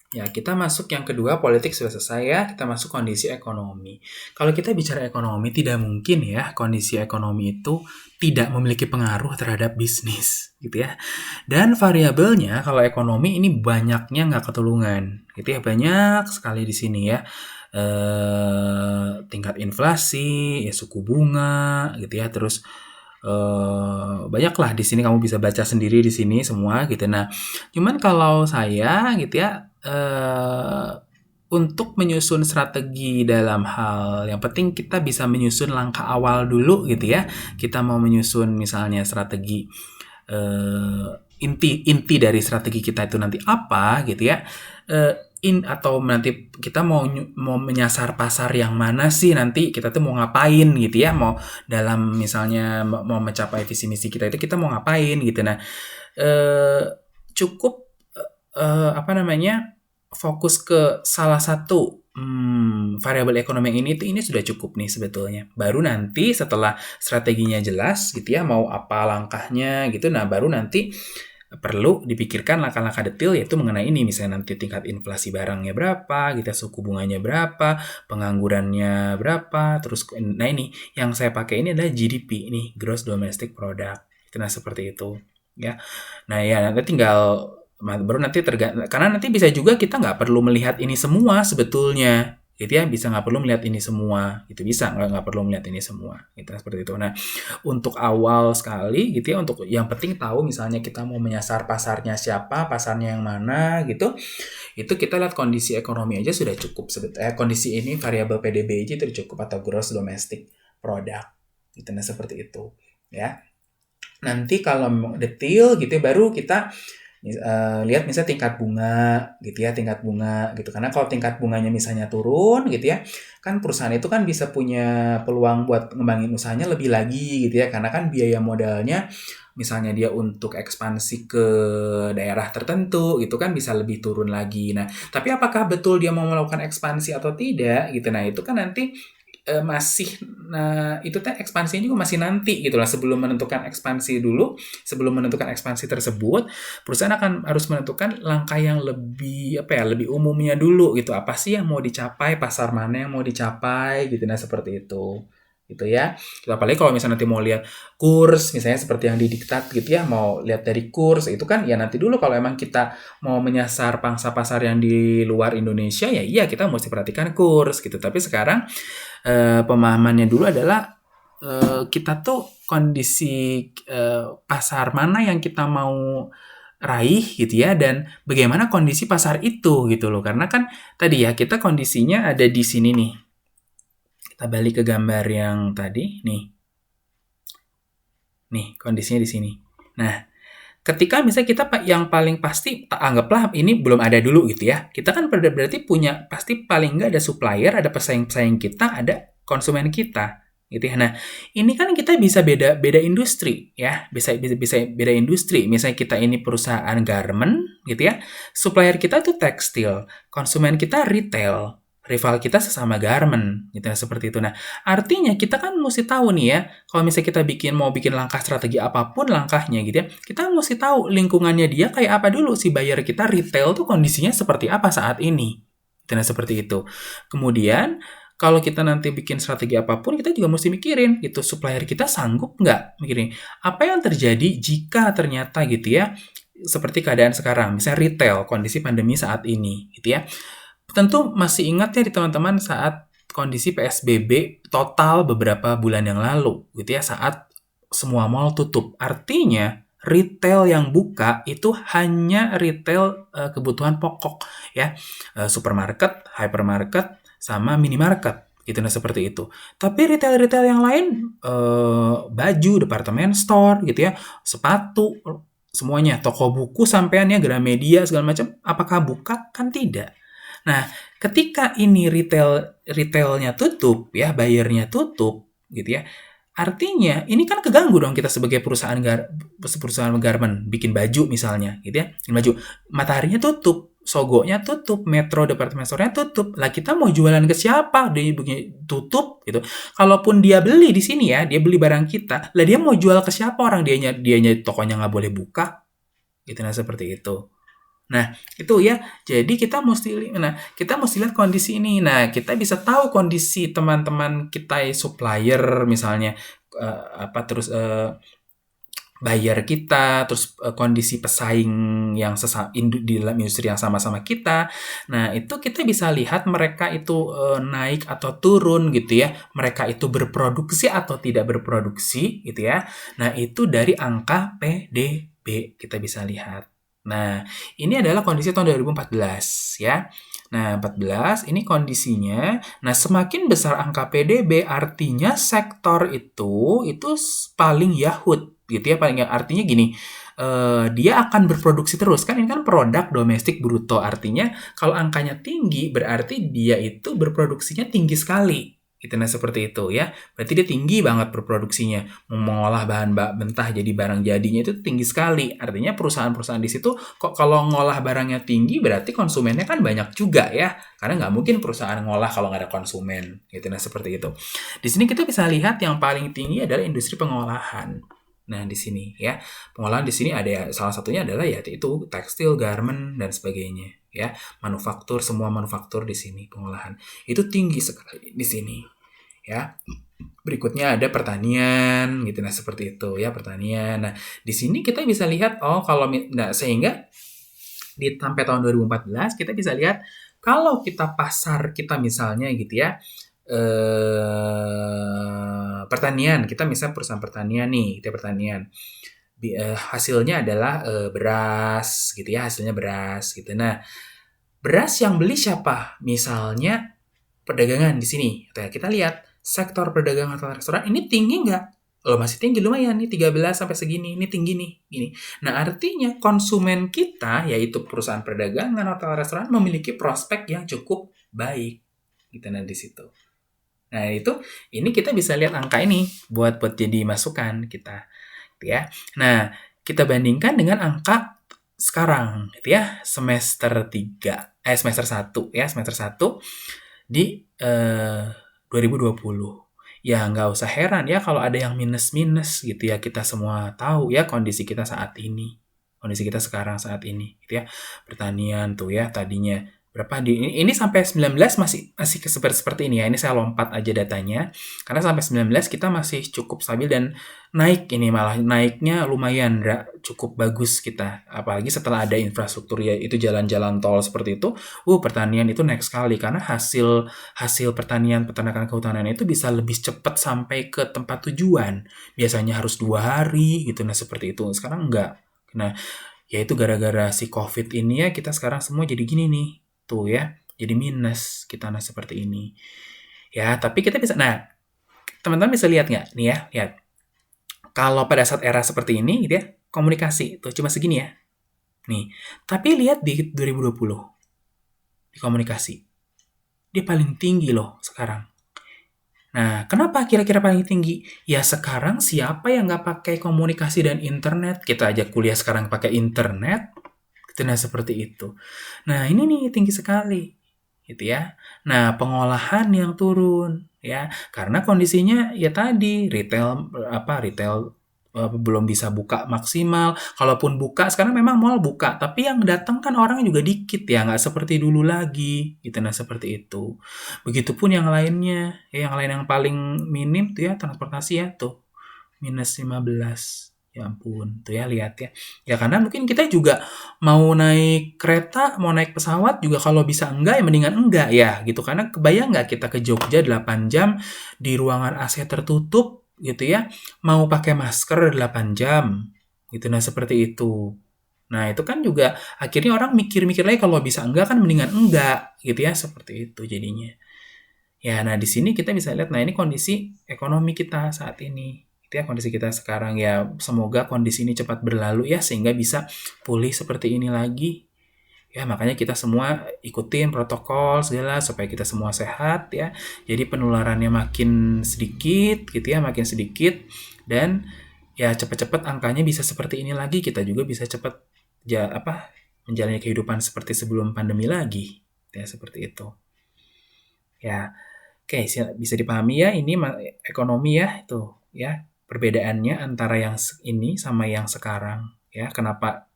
Ya, kita masuk yang kedua, politik sudah selesai ya, kita masuk kondisi ekonomi. Kalau kita bicara ekonomi, tidak mungkin ya kondisi ekonomi itu tidak memiliki pengaruh terhadap bisnis, gitu ya. Dan variabelnya kalau ekonomi ini banyaknya nggak ketulungan, gitu ya. Banyak sekali di sini ya. Tingkat inflasi, ya suku bunga, gitu ya. Terus banyaklah di sini kamu bisa baca sendiri di sini semua gitu. Nah, cuman kalau saya gitu ya untuk menyusun strategi dalam hal yang penting kita bisa menyusun langkah awal dulu gitu ya. Kita mau menyusun misalnya strategi eh, inti dari strategi kita itu nanti apa gitu ya. Atau nanti kita mau menyasar pasar yang mana sih, nanti kita tuh mau ngapain gitu ya, mau dalam misalnya mau mencapai visi misi kita itu kita mau ngapain gitu. Nah, eh, cukup apa namanya, fokus ke salah satu variabel ekonomi yang ini sudah cukup nih sebetulnya. Baru nanti setelah strateginya jelas gitu ya, mau apa langkahnya gitu, nah baru nanti perlu dipikirkan langkah-langkah detail yaitu mengenai ini, misalnya nanti tingkat inflasi barangnya berapa, gitu, suku bunganya berapa, penganggurannya berapa, terus nah ini yang saya pakai ini adalah GDP ini, Gross Domestic Product. Nah seperti itu ya. Nah ya nanti tinggal baru nanti karena nanti bisa juga kita nggak perlu melihat ini semua sebetulnya gitu ya, bisa nggak perlu melihat ini semua gitu, bisa nggak perlu melihat ini semua gitu seperti itu. Nah untuk awal sekali gitu ya, untuk yang penting tahu misalnya kita mau menyasar pasarnya siapa, pasarnya yang mana gitu, itu kita lihat kondisi ekonomi aja sudah cukup sebetulnya. Kondisi ini variabel PDB aja itu cukup, atau gross domestic product gitu. Nah seperti itu ya. Nanti kalau detail gitu ya, baru kita lihat misalnya tingkat bunga gitu ya, tingkat bunga gitu. Karena kalau tingkat bunganya misalnya turun gitu ya, kan perusahaan itu kan bisa punya peluang buat ngembangin usahanya lebih lagi gitu ya, karena kan biaya modalnya misalnya dia untuk ekspansi ke daerah tertentu itu kan bisa lebih turun lagi. Nah, tapi apakah betul dia mau melakukan ekspansi atau tidak gitu. Nah, itu kan nanti masih, nah itu teh ekspansinya juga masih nanti gitu lah, sebelum menentukan ekspansi dulu, sebelum menentukan ekspansi tersebut, perusahaan akan harus menentukan langkah yang lebih apa ya, lebih umumnya dulu gitu, apa sih yang mau dicapai, pasar mana yang mau dicapai gitu. Nah seperti itu gitu ya. Gitu, apalagi kalau misalnya nanti mau lihat kurs misalnya seperti yang didiktat gitu ya, mau lihat dari kurs itu kan ya nanti dulu. Kalau emang kita mau menyasar pangsa pasar yang di luar Indonesia ya iya kita mesti perhatikan kurs gitu. Tapi sekarang pemahamannya dulu adalah kita tuh kondisi pasar mana yang kita mau raih gitu ya, dan bagaimana kondisi pasar itu gitu loh. Karena kan tadi ya kita kondisinya ada di sini nih. Kita balik ke gambar yang tadi nih. Nih kondisinya di sini. Nah, ketika misalnya kita yang paling pasti anggaplah ini belum ada dulu gitu ya. Kita kan berarti punya pasti paling nggak ada supplier, ada pesaing-pesaing kita, ada konsumen kita gitu ya. Nah, ini kan kita bisa beda industri ya. Bisa beda industri. Misalnya kita ini perusahaan garment gitu ya. Supplier kita tuh tekstil, konsumen kita retail. Rival kita sesama garment gitu ya, seperti itu. Nah, artinya kita kan mesti tahu nih ya, kalau misalnya kita mau bikin langkah strategi apapun langkahnya gitu ya, kita mesti tahu lingkungannya dia kayak apa dulu, si buyer kita retail tuh kondisinya seperti apa saat ini. Dan seperti itu. Kemudian kalau kita nanti bikin strategi apapun, kita juga mesti mikirin gitu, supplier kita sanggup nggak mikirin apa yang terjadi jika ternyata gitu ya, seperti keadaan sekarang, misalnya retail, kondisi pandemi saat ini gitu ya. Tentu masih ingat ya di teman-teman saat kondisi PSBB total beberapa bulan yang lalu gitu ya, saat semua mall tutup. Artinya retail yang buka itu hanya retail kebutuhan pokok ya, supermarket, hypermarket, sama minimarket gitu. Nah seperti itu. Tapi retail-retail yang lain, baju, departemen store gitu ya, sepatu, semuanya, toko buku sampean ya, Gramedia segala macam, apakah buka? Kan tidak. Nah, ketika ini retailnya tutup ya, bayarnya tutup gitu ya. Artinya ini kan keganggu dong kita sebagai perusahaan garment bikin baju misalnya gitu ya. Bikin baju, Mataharinya tutup, Sogonya tutup, Metro Department Store-nya tutup. Lah kita mau jualan ke siapa? Dia tutup gitu. Kalaupun dia beli di sini ya, dia beli barang kita, lah dia mau jual ke siapa, orang dianya tokonya nggak boleh buka gitu. Nah seperti itu. Nah, itu ya. Jadi kita mesti lihat kondisi ini. Nah, kita bisa tahu kondisi teman-teman kita supplier misalnya terus buyer kita, terus kondisi pesaing yang di dalam industri yang sama-sama kita. Nah, itu kita bisa lihat mereka itu naik atau turun gitu ya. Mereka itu berproduksi atau tidak berproduksi gitu ya. Nah, itu dari angka PDB kita bisa lihat. Nah, ini adalah kondisi tahun 2014 ya. Nah, 14 ini kondisinya. Nah, semakin besar angka PDB artinya sektor itu paling yahut gitu ya, paling artinya gini, dia akan berproduksi terus kan, ini kan produk domestik bruto, artinya kalau angkanya tinggi berarti dia itu berproduksinya tinggi sekali gitu. Nah, seperti itu ya, berarti dia tinggi banget berproduksinya, mengolah bahan mentah jadi barang jadinya itu tinggi sekali, artinya perusahaan-perusahaan di situ kok kalau ngolah barangnya tinggi berarti konsumennya kan banyak juga ya, karena nggak mungkin perusahaan ngolah kalau nggak ada konsumen gitu. Nah, seperti itu. Di sini kita bisa lihat yang paling tinggi adalah industri pengolahan. Nah, di sini ya, pengolahan di sini ada salah satunya adalah yaitu tekstil, garment dan sebagainya ya. Semua manufaktur di sini pengolahan. Itu tinggi sekali di sini ya. Berikutnya ada pertanian gitu, nah seperti itu ya, pertanian. Nah, di sini kita bisa lihat sehingga sampai tahun 2014 kita bisa lihat kalau kita pasar kita misalnya gitu ya, pertanian, kita misalnya perusahaan pertanian nih, kita pertanian. Hasilnya adalah beras gitu ya, hasilnya beras gitu. Nah, beras yang beli siapa? Misalnya perdagangan di sini. Kita lihat sektor perdagangan atau restoran ini tinggi nggak? Masih tinggi lumayan nih, 13 sampai segini, ini tinggi nih, gini. Nah, artinya konsumen kita yaitu perusahaan perdagangan atau restoran memiliki prospek yang cukup baik. Gitu nah di situ. Nah, ini kita bisa lihat angka ini buat jadi masukan kita, gitu ya. Nah, kita bandingkan dengan angka sekarang, gitu ya, semester 1 ya, semester 1 di 2020. Ya, nggak usah heran ya kalau ada yang minus-minus gitu ya, kita semua tahu ya kondisi kita saat ini. Kondisi kita sekarang saat ini, gitu ya. Pertanian tuh ya, tadinya berapa ini sampai 19 masih seperti ini ya. Ini saya lompat aja datanya karena sampai 19 kita masih cukup stabil dan naik, ini malah naiknya lumayan cukup bagus kita, apalagi setelah ada infrastruktur ya, itu jalan-jalan tol seperti itu. Pertanian itu naik sekali karena hasil pertanian, peternakan, kehutanan itu bisa lebih cepat sampai ke tempat tujuan, biasanya harus 2 hari gitu. Nah, seperti itu, sekarang enggak. Nah, ya itu gara-gara si COVID ini ya, kita sekarang semua jadi gini nih tuh ya, jadi minus kita. Nah, seperti ini ya. Tapi kita bisa, nah teman-teman bisa lihat nggak nih ya, lihat kalau pada saat era seperti ini gitu ya, komunikasi tuh cuma segini ya nih. Tapi lihat di 2020 di komunikasi dia paling tinggi loh sekarang. Nah, kenapa kira-kira paling tinggi? Ya sekarang siapa yang nggak pakai komunikasi dan internet? Kita aja kuliah sekarang pakai internet. Nah, seperti itu. Nah, ini nih tinggi sekali, gitu ya. Nah, pengolahan yang turun, ya, karena kondisinya ya tadi retail belum bisa buka maksimal. Kalaupun buka, sekarang memang mall buka, tapi yang datang kan orang juga dikit ya, nggak seperti dulu lagi, gitu. Nah, seperti itu. Begitupun yang lainnya, yang lain yang paling minim tuh ya transportasi ya tuh -15. Ya ampun, tuh ya lihat ya. Ya karena mungkin kita juga mau naik kereta, mau naik pesawat juga kalau bisa enggak ya mendingan enggak ya gitu. Karena kebayang nggak kita ke Jogja 8 jam di ruangan AC tertutup gitu ya, mau pakai masker 8 jam gitu. Nah, seperti itu. Nah, itu kan juga akhirnya orang mikir-mikir lagi kalau bisa enggak kan mendingan enggak gitu ya, seperti itu jadinya. Ya, nah di sini kita bisa lihat, nah ini kondisi ekonomi kita saat ini. Itu ya kondisi kita sekarang ya. Semoga kondisi ini cepat berlalu ya sehingga bisa pulih seperti ini lagi. Ya, makanya kita semua ikutin protokol segala supaya kita semua sehat ya. Jadi penularannya makin sedikit gitu ya, makin sedikit dan ya cepat-cepat angkanya bisa seperti ini lagi. Kita juga bisa cepat menjalani kehidupan seperti sebelum pandemi lagi. Ya, seperti itu. Ya. Oke, bisa dipahami ya, ini ekonomi ya, itu ya, perbedaannya antara yang ini sama yang sekarang ya. Kenapa